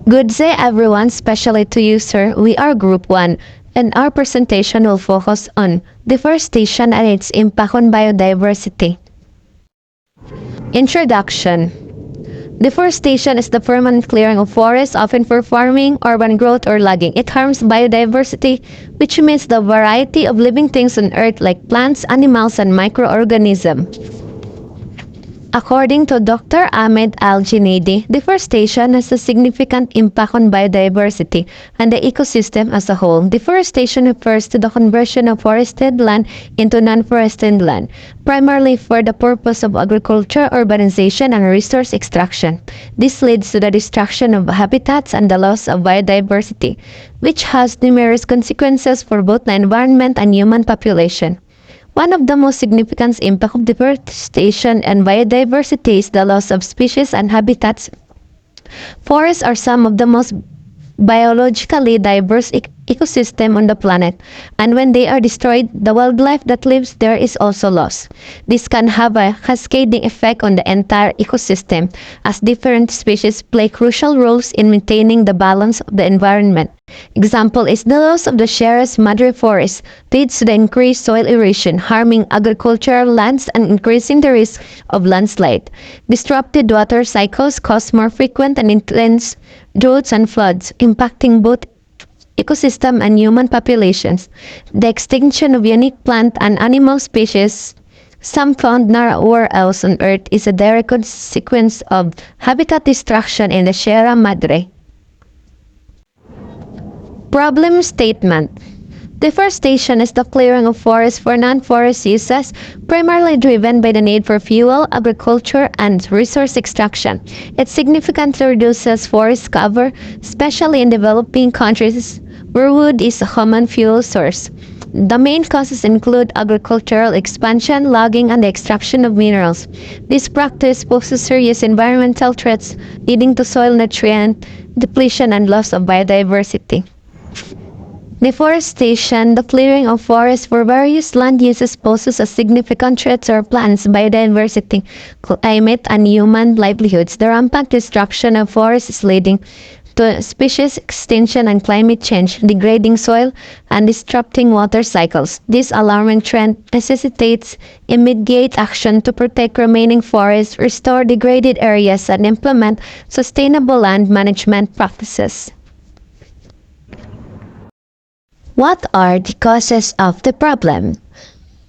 Good day everyone, especially to you sir. We are Group 1 and our presentation will focus on deforestation and its impact on biodiversity. Introduction. Deforestation is the permanent clearing of forests, often for farming, urban growth, or logging. It harms biodiversity, which means the variety of living things on Earth like plants, animals, and microorganisms. According to Dr. Ahmed Al-Junaidi, deforestation has a significant impact on biodiversity and the ecosystem as a whole. Deforestation refers to the conversion of forested land into non-forested land, primarily for the purpose of agriculture, urbanization, and resource extraction. This leads to the destruction of habitats and the loss of biodiversity, which has numerous consequences for both the environment and human population. One of the most significant impacts of deforestation and biodiversity is the loss of species and habitats. Forests are some of the most biologically diverse ecosystem on the planet, and when they are destroyed, the wildlife that lives there is also lost. This can have a cascading effect on the entire ecosystem, as different species play crucial roles in maintaining the balance of the environment. Example is the loss of the Sierra Madre forest leads to the increased soil erosion, harming agricultural lands and increasing the risk of landslide. Disrupted water cycles cause more frequent and intense droughts and floods, impacting both ecosystem and human populations. The extinction of unique plant and animal species, some found nowhere else on Earth, is a direct consequence of habitat destruction in the Sierra Madre. Problem statement. Deforestation is the clearing of forests for non-forest uses, primarily driven by the need for fuel, agriculture, and resource extraction. It significantly reduces forest cover, especially in developing countries where wood is a common fuel source. The main causes include agricultural expansion, logging, and the extraction of minerals. This practice poses serious environmental threats, leading to soil nutrient depletion and loss of biodiversity. Deforestation, the clearing of forests for various land uses, poses a significant threat to our planet's biodiversity, climate, and human livelihoods. The rampant destruction of forests is leading to species extinction and climate change, degrading soil and disrupting water cycles. This alarming trend necessitates immediate action to protect remaining forests, restore degraded areas, and implement sustainable land management practices. What are the causes of the problem?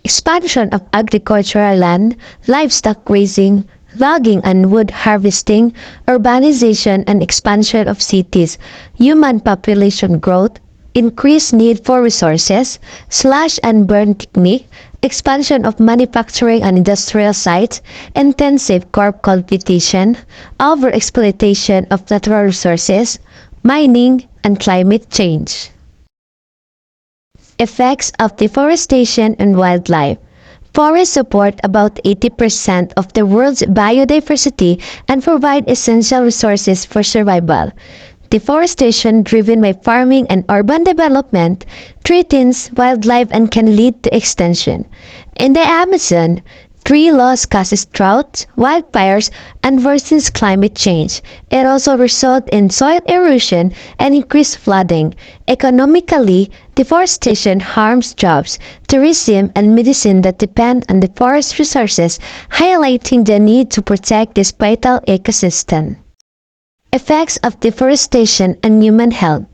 Expansion of agricultural land, livestock raising, logging and wood harvesting, urbanization and expansion of cities, human population growth, increased need for resources, slash and burn technique, expansion of manufacturing and industrial sites, intensive crop cultivation, overexploitation of natural resources, mining, and climate change. Effects of deforestation on wildlife. Forests support about 80% of the world's biodiversity and provide essential resources for survival. Deforestation driven by farming and urban development threatens wildlife and can lead to extinction. In the Amazon, tree loss causes droughts, wildfires, and worsens climate change. It also results in soil erosion and increased flooding. Economically, deforestation harms jobs, tourism, and medicine that depend on the forest resources, highlighting the need to protect this vital ecosystem. Effects of deforestation on human health.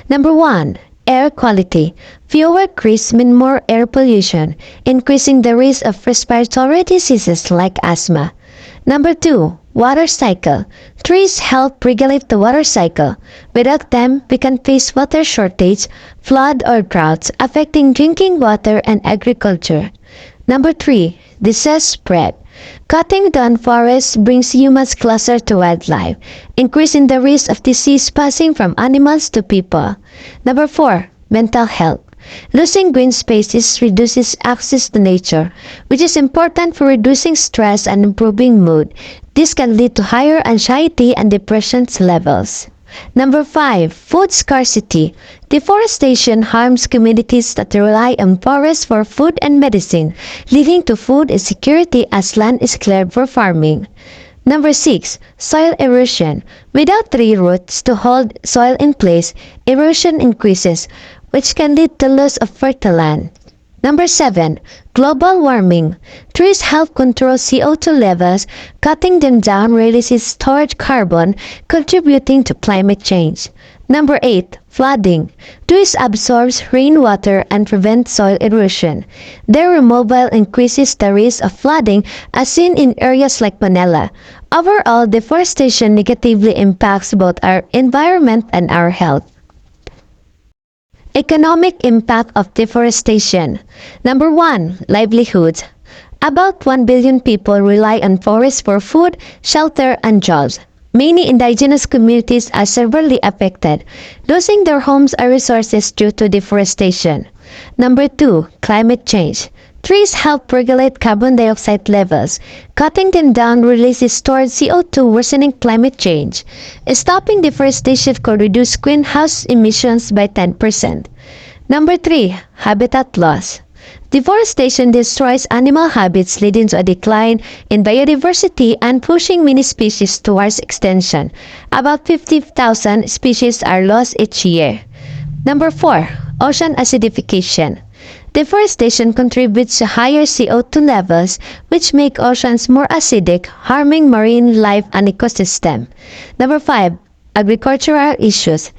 Number 1. Air quality. Fewer trees mean more air pollution, increasing the risk of respiratory diseases like asthma. Number 2. Water cycle. Trees help regulate the water cycle. Without them, we can face water shortage, flood, or droughts, affecting drinking water and agriculture. Number 3. Disease spread. Cutting down forests brings humans closer to wildlife, increasing the risk of disease passing from animals to people. Number 4. Mental health. Losing green spaces reduces access to nature, which is important for reducing stress and improving mood. This can lead to higher anxiety and depression levels. Number 5. Food scarcity. Deforestation harms communities that rely on forests for food and medicine, leading to food insecurity as land is cleared for farming. Number 6. Soil erosion. Without tree roots to hold soil in place, erosion increases, which can lead to loss of fertile land. Number 7. Global warming. Trees help control CO2 levels. Cutting them down releases stored carbon, contributing to climate change. Number 8. Flooding. Trees absorb rainwater and prevent soil erosion. Their removal increases the risk of flooding, as seen in areas like Manila. Overall, deforestation negatively impacts both our environment and our health. Economic impact of deforestation. Number 1. Livelihoods. About 1 billion people rely on forests for food, shelter, and jobs. Many indigenous communities are severely affected, losing their homes or resources due to deforestation. Number 2. Climate change. Trees help regulate carbon dioxide levels. Cutting them down releases stored CO2, worsening climate change. Stopping deforestation could reduce greenhouse emissions by 10%. Number 3. Habitat loss. Deforestation destroys animal habits, leading to a decline in biodiversity and pushing many species towards extinction. About 50,000 species are lost each year. Number 4. Ocean acidification. Deforestation contributes to higher CO2 levels, which make oceans more acidic, harming marine life and ecosystem. Number 5. Agricultural issues.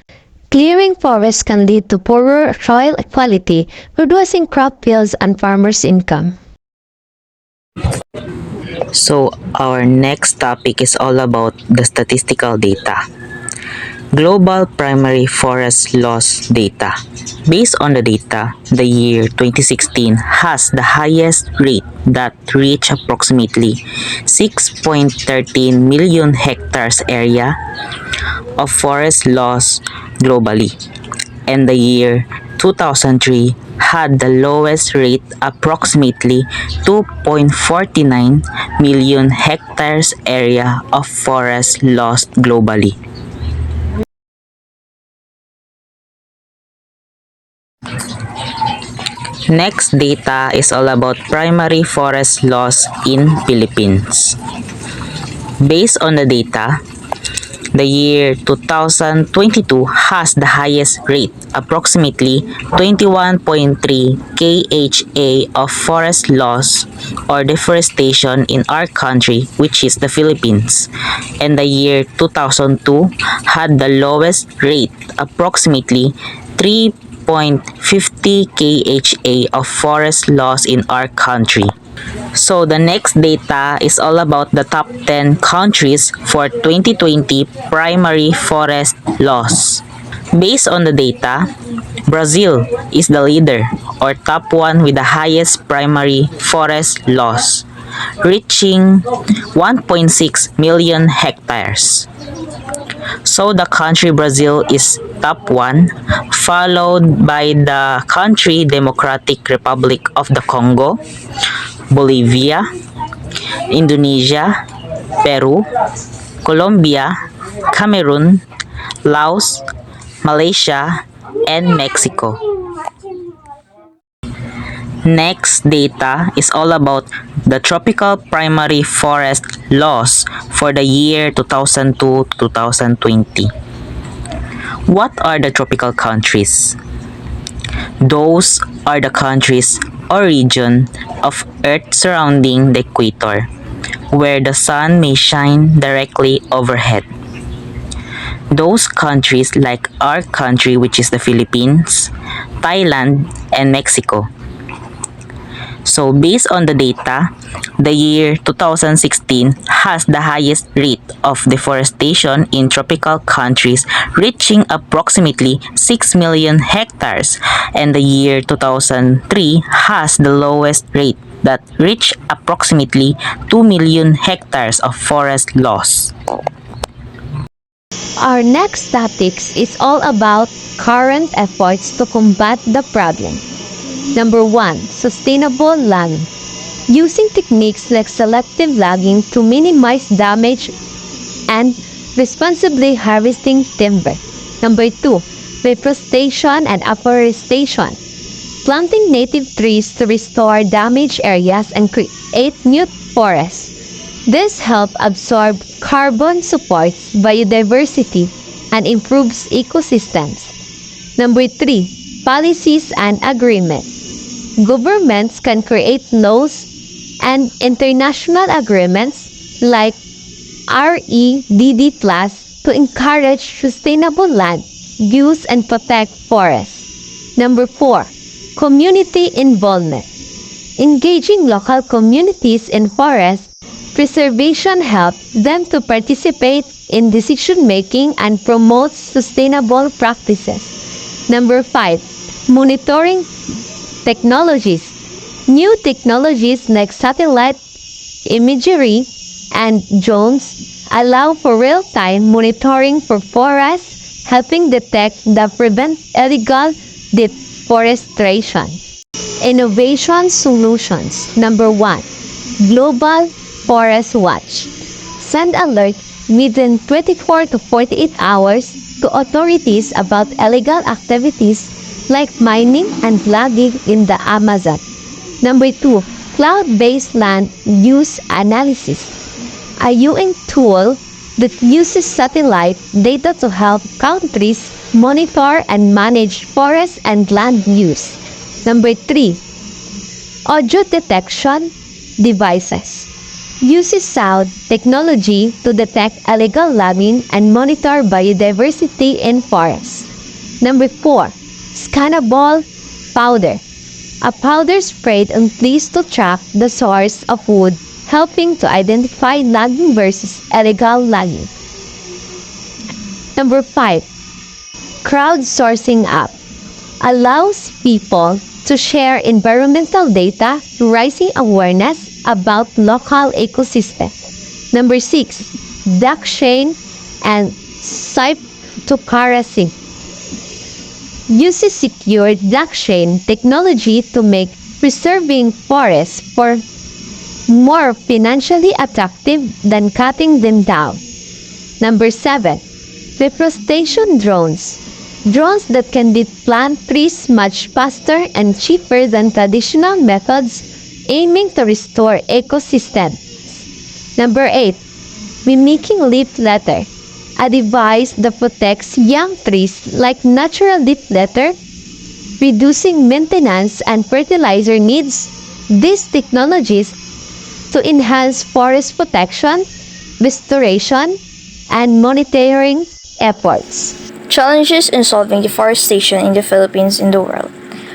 Clearing forests can lead to poorer soil quality, reducing crop yields and farmers' income. So our next topic is all about the statistical data. Global primary forest loss data. Based on the data, the year 2016 has the highest rate that reached approximately 6.13 million hectares area of forest loss globally, and the year 2003 had the lowest rate, approximately 2.49 million hectares area of forest lost globally. Next data is all about primary forest loss in Philippines. Based on the data, the year 2022 has the highest rate, approximately 21.3 kHA of forest loss or deforestation in our country, which is the Philippines. And the year 2002 had the lowest rate, approximately 3.50 kHA of forest loss in our country. So the next data is all about the top 10 countries for 2020 primary forest loss. Based on the data, Brazil is the leader or top one with the highest primary forest loss, reaching 1.6 million hectares. So the country Brazil is top one, followed by the country Democratic Republic of the Congo, Bolivia, Indonesia, Peru, Colombia, Cameroon, Laos, Malaysia, and Mexico. Next data is all about the tropical primary forest loss for the year 2002-2020. What are the tropical countries? Those are the countries or region of Earth surrounding the equator, where the sun may shine directly overhead. Those countries like our country, which is the Philippines, Thailand, and Mexico. So based on the data, the year 2016 has the highest rate of deforestation in tropical countries, reaching approximately 6 million hectares, and the year 2003 has the lowest rate that reached approximately 2 million hectares of forest loss. Our next topic is all about current efforts to combat the problem. Number 1. Sustainable logging. Using techniques like selective logging to minimize damage and responsibly harvesting timber. Number 2. Reforestation and afforestation. Planting native trees to restore damaged areas and create new forests. This helps absorb carbon, supports biodiversity, and improves ecosystems. Number 3, policies and agreements. Governments can create laws and international agreements like REDD Plus to encourage sustainable land use and protect forests. Number 4, community involvement. Engaging local communities in forest preservation helps them to participate in decision making and promotes sustainable practices. Number 5, monitoring technologies. New technologies like satellite imagery and drones allow for real-time monitoring for forests, helping detect and prevent illegal deforestation. Innovation solutions. Number 1, Global Forest Watch. Send alerts within 24 to 48 hours to authorities about illegal activities like mining and logging in the Amazon. Number 2, Cloud-based land use analysis. A UN tool that uses satellite data to help countries monitor and manage forest and land use. Number 3, audio detection devices. Uses sound technology to detect illegal logging and monitor biodiversity in forests. Number 4, scannable powder. A powder sprayed on trees to track the source of wood, helping to identify logging versus illegal logging. Number 5, crowdsourcing app. Allows people to share environmental data, raising awareness about local ecosystems. Number 6, blockchain and cryptocurrency. Uses secure blockchain technology to make preserving forests for more financially attractive than cutting them down. Number 7, deforestation drones. Drones that can plant trees much faster and cheaper than traditional methods, aiming to restore ecosystems. Number 8, mimicking leaf litter. A device that protects young trees like natural leaf litter, reducing maintenance and fertilizer needs. These technologies to enhance forest protection, restoration, and monitoring efforts. Challenges in solving deforestation in the Philippines and the world.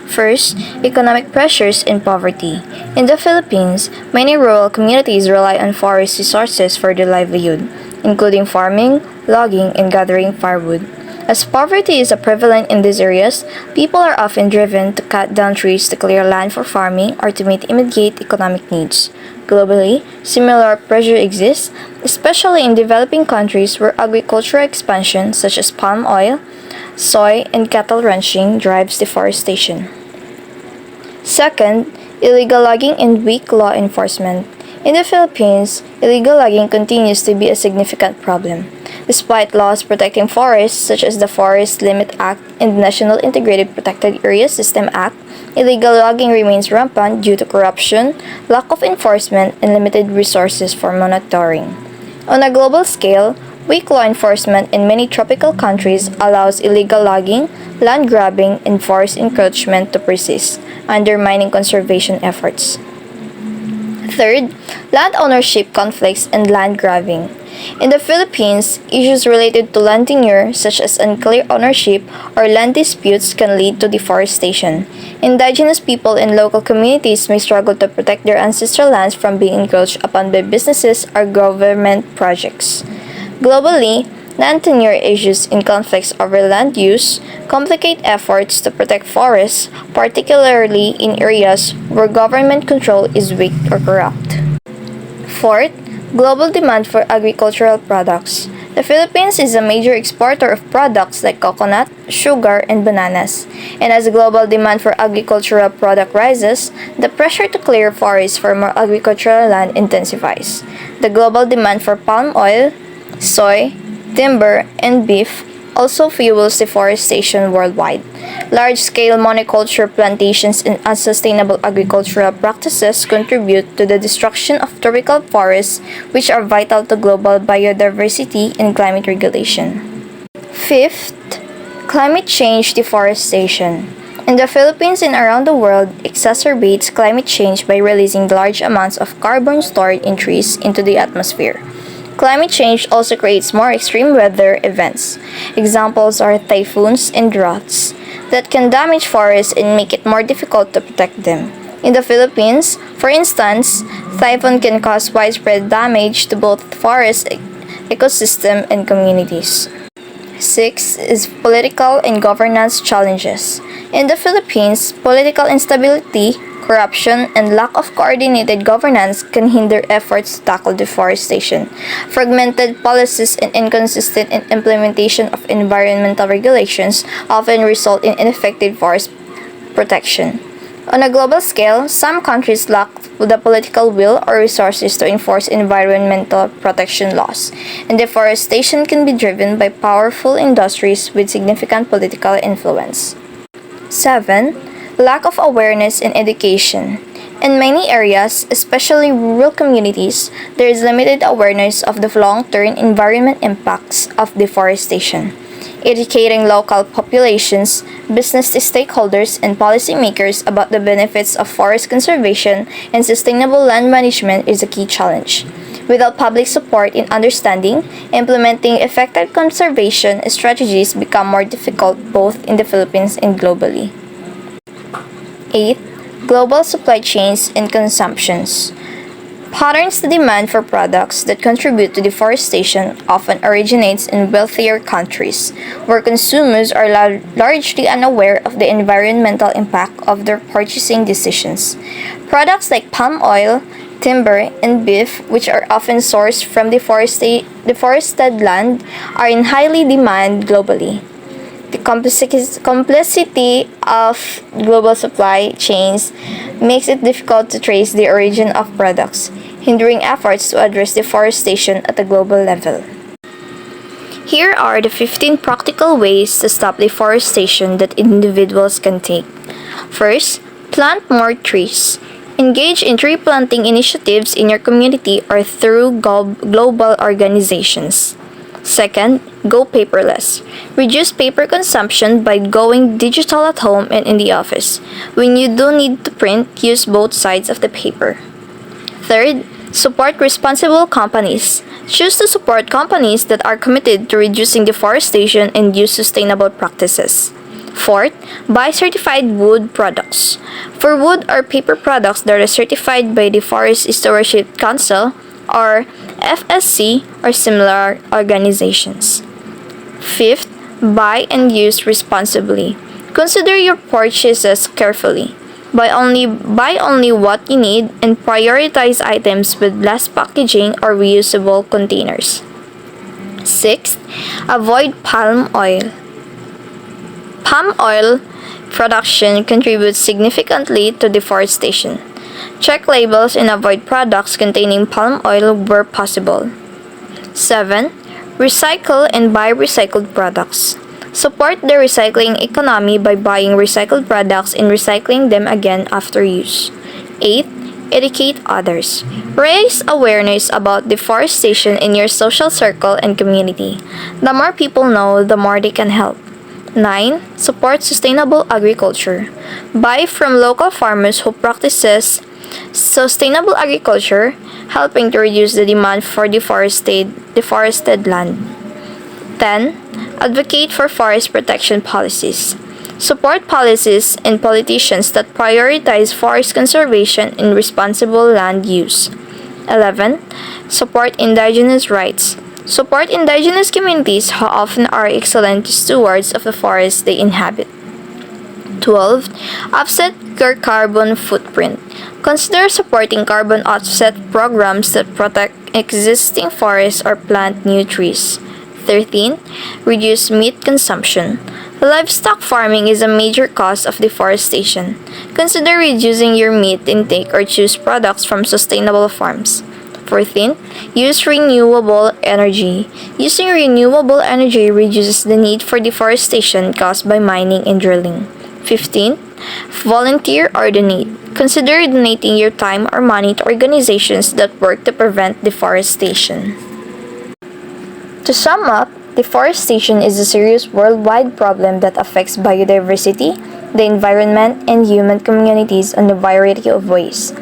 First, economic pressures and poverty. In the Philippines, many rural communities rely on forest resources for their livelihood, including farming, logging, and gathering firewood. As poverty is prevalent in these areas, people are often driven to cut down trees to clear land for farming or to meet immediate economic needs. Globally, similar pressure exists, especially in developing countries where agricultural expansion such as palm oil, soy, and cattle ranching drives deforestation. Second, illegal logging and weak law enforcement. In the Philippines, illegal logging continues to be a significant problem. Despite laws protecting forests such as the Forest Limit Act and the National Integrated Protected Areas System Act, illegal logging remains rampant due to corruption, lack of enforcement, and limited resources for monitoring. On a global scale, weak law enforcement in many tropical countries allows illegal logging, land grabbing, and forest encroachment to persist, undermining conservation efforts. Third, land ownership conflicts and land grabbing. In the Philippines, issues related to land tenure such as unclear ownership or land disputes can lead to deforestation. Indigenous people and local communities may struggle to protect their ancestral lands from being encroached upon by businesses or government projects. Globally, land tenure issues and conflicts over land use complicate efforts to protect forests, particularly in areas where government control is weak or corrupt. Fourth, global demand for agricultural products. The Philippines is a major exporter of products like coconut, sugar, and bananas. And as global demand for agricultural product rises, the pressure to clear forests for more agricultural land intensifies. The global demand for palm oil, soy, timber, and beef also fuels deforestation worldwide. Large-scale monoculture plantations and unsustainable agricultural practices contribute to the destruction of tropical forests, which are vital to global biodiversity and climate regulation. Fifth, climate change deforestation. In the Philippines and around the world, exacerbates climate change by releasing large amounts of carbon stored in trees into the atmosphere. Climate change also creates more extreme weather events. Examples are typhoons and droughts that can damage forests and make it more difficult to protect them. In the Philippines, for instance, typhoon can cause widespread damage to both forest ecosystem and communities. 6 is political and governance challenges. In the Philippines, political instability, corruption, and lack of coordinated governance can hinder efforts to tackle deforestation. Fragmented policies and inconsistent implementation of environmental regulations often result in ineffective forest protection. On a global scale, some countries lack the political will or resources to enforce environmental protection laws, and deforestation can be driven by powerful industries with significant political influence. 7. Lack of awareness and education. In many areas, especially rural communities, there is limited awareness of the long-term environment impacts of deforestation. Educating local populations, business stakeholders, and policymakers about the benefits of forest conservation and sustainable land management is a key challenge. Without public support in understanding, implementing effective conservation strategies become more difficult both in the Philippines and globally. 8. Global supply chains and consumptions. Patterns the demand for products that contribute to deforestation often originates in wealthier countries, where consumers are largely unaware of the environmental impact of their purchasing decisions. Products like palm oil, timber, and beef, which are often sourced from deforested land, are in highly demand globally. The complexity of global supply chains makes it difficult to trace the origin of products, hindering efforts to address deforestation at a global level. Here are the 15 practical ways to stop deforestation that individuals can take. First, plant more trees. Engage in tree planting initiatives in your community or through global organizations. Second, go paperless. Reduce paper consumption by going digital at home and in the office. When you do need to print, use both sides of the paper. Third, support responsible companies. Choose to support companies that are committed to reducing deforestation and use sustainable practices. Fourth, buy certified wood products. For wood or paper products that are certified by the Forest Stewardship Council or FSC or similar organizations. Fifth, buy and use responsibly. Consider your purchases carefully. Buy only what you need and prioritize items with less packaging or reusable containers. Sixth, avoid palm oil. Palm oil production contributes significantly to deforestation. Check labels and avoid products containing palm oil where possible. 7. Recycle and buy recycled products. Support the recycling economy by buying recycled products and recycling them again after use. 8. Educate others. Raise awareness about deforestation in your social circle and community. The more people know, the more they can help. 9. Support sustainable agriculture. Buy from local farmers who practices sustainable agriculture, helping to reduce the demand for deforested land. 10. Advocate for forest protection policies. Support policies and politicians that prioritize forest conservation and responsible land use. 11. Support indigenous rights. Support indigenous communities who often are excellent stewards of the forests they inhabit. 12. Offset your carbon footprint. Consider supporting carbon offset programs that protect existing forests or plant new trees. 13. Reduce meat consumption. Livestock farming is a major cause of deforestation. Consider reducing your meat intake or choose products from sustainable farms. 14th, use renewable energy. Using renewable energy reduces the need for deforestation caused by mining and drilling. 15th, volunteer or donate. Consider donating your time or money to organizations that work to prevent deforestation. To sum up, deforestation is a serious worldwide problem that affects biodiversity, the environment, and human communities in a variety of ways.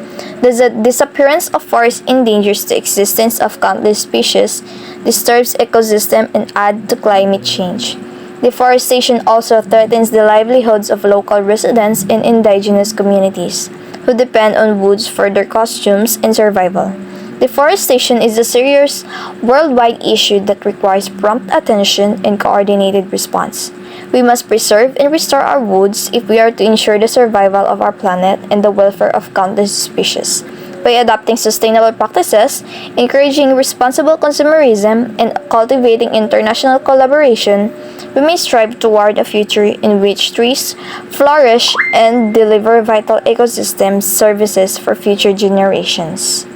The disappearance of forests endangers the existence of countless species, disturbs ecosystem, and adds to climate change. Deforestation also threatens the livelihoods of local residents and indigenous communities, who depend on woods for their costumes and survival. Deforestation is a serious worldwide issue that requires prompt attention and coordinated response. We must preserve and restore our woods if we are to ensure the survival of our planet and the welfare of countless species. By adopting sustainable practices, encouraging responsible consumerism, and cultivating international collaboration, we may strive toward a future in which trees flourish and deliver vital ecosystem services for future generations.